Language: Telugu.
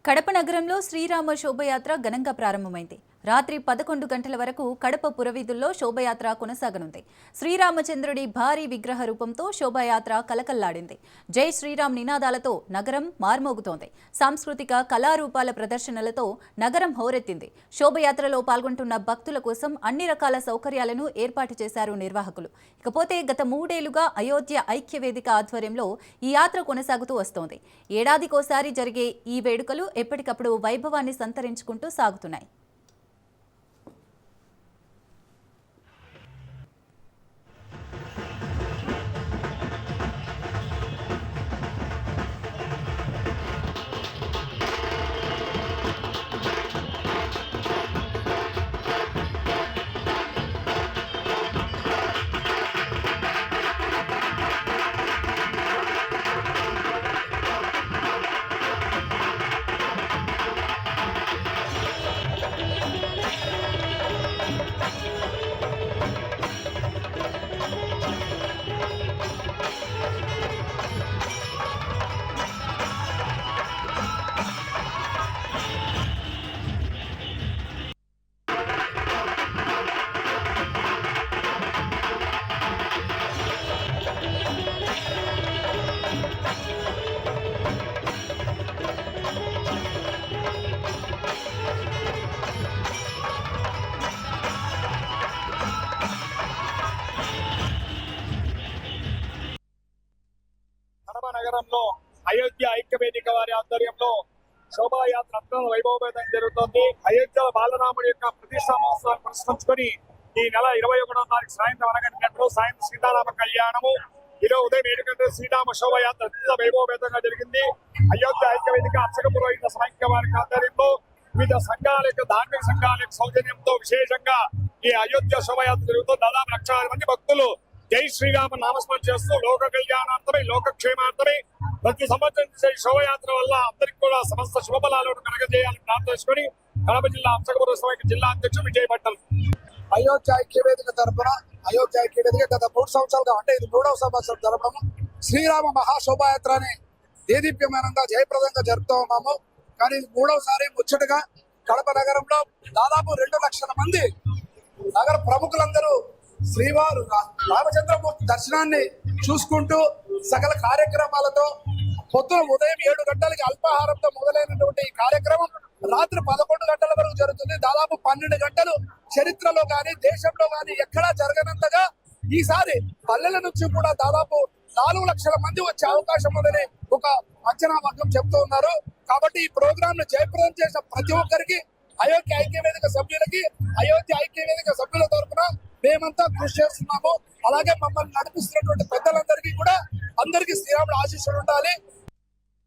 కడప నగరంలో శ్రీరామ శోభయాత్ర ఘనంగా ప్రారంభమైంది. రాత్రి 11 గంటల వరకు కడప పురవీధుల్లో శోభయాత్ర కొనసాగనుంది. శ్రీరామచంద్రుడి భారీ విగ్రహ రూపంతో శోభయాత్ర కలకల్లాడింది. జై శ్రీరామ్ నినాదాలతో నగరం మార్మోగుతోంది. సాంస్కృతిక కళారూపాల ప్రదర్శనలతో నగరం హోరెత్తింది. శోభయాత్రలో పాల్గొంటున్న భక్తుల కోసం అన్ని రకాల సౌకర్యాలను ఏర్పాటు చేశారు నిర్వాహకులు. ఇకపోతే గత 3 ఏళ్లుగా అయోధ్య ఐక్యవేదిక ఆధ్వర్యంలో ఈ యాత్ర కొనసాగుతూ వస్తోంది. ఏడాదికోసారి జరిగే ఈ వేడుకలు ఎప్పటికప్పుడు వైభవాన్ని సంతరించుకుంటూ సాగుతున్నాయి. నగరంలో అయోధ్య ఐక్యవేదిక వారి ఆధ్వర్యంలో శోభాయాత్ర అత్యంత వైభవపేతంగా జరుగుతోంది. అయోధ్య బాలరాముడి యొక్క ప్రతిష్టా మహోత్సవాన్ని పురస్కరించుకొని ఈ నెల 21వ తారీఖు సాయంత్రం 11 గంటలు సాయంత్రం సీతారామ కళ్యాణము, ఈరోజు ఉదయం 7 గంటల శ్రీరామ శోభాయాత్ర అత్యంత వైభవపేతంగా జరిగింది. అయోధ్య ఐక్యవేదిక అర్చక పురోహిత సమైక్య వారి ఆధ్వర్యంలో వివిధ సంఘాల యొక్క ధార్మిక సంఘాల యొక్క సౌజన్యంతో విశేషంగా ఈ అయోధ్య శోభాయాత్ర జరుగుతుంది. దాదాపు 1,00,000 మంది భక్తులు జై శ్రీరామ నామస్మరణ చేస్తూ లోక కళ్యాణార్థమై లోకక్షేమార్థమై ప్రతి సంవత్సరం శోభయాత్ర వల్ల అందరికీ కూడా సమస్త శుభఫలాలను కలగజేయాలని ప్రార్థించుకొని కడప జిల్లా అంశకపుర జిల్లా అధ్యక్షుడు విజయ్ భట్టల్. అయోధ్య ఐక్యవేదిక తరఫున అయోధ్య ఐక్యవేదిక గత 3 సంవత్సరాలుగా అంటే ఇది 3వ సంవత్సరం జరపడము శ్రీరామ మహాశోభాయాత్రని దేదీప్యమానంగా జయప్రదంగా జరుపుతూ ఉన్నాము. కానీ ఇది 3వసారి ముచ్చటగా కడప నగరంలో దాదాపు 2 లక్షల మంది నగర ప్రముఖులందరూ శ్రీవారు రామచంద్రమూర్తి దర్శనాన్ని చూసుకుంటూ సకల కార్యక్రమాలతో పొద్దున ఉదయం 7 గంటలకి అల్పాహారంతో మొదలైనటువంటి ఈ కార్యక్రమం రాత్రి 11 గంటల వరకు జరుగుతుంది. దాదాపు 12 గంటలు చరిత్రలో గాని దేశంలో గాని ఎక్కడా జరగనంతగా ఈసారి పల్లెల నుంచి కూడా దాదాపు 4 లక్షల మంది వచ్చే అవకాశం ఉందని ఒక అంచనా వర్గం చెబుతూ ఉన్నారు. కాబట్టి ఈ ప్రోగ్రామ్ ను జయప్రదం చేసిన ప్రతి ఒక్కరికి అయోధ్య ఐక్యవేదిక సభ్యులకి అయోధ్య ఐక్యవేదిక సభ్యుల తరఫున మేమంతా కృషి చేస్తున్నాము. అలాగే మమ్మల్ని నడిపిస్తున్నటువంటి పెద్దలందరికీ కూడా అందరికీ శ్రీరాముడు ఆశీస్సులు ఉండాలి.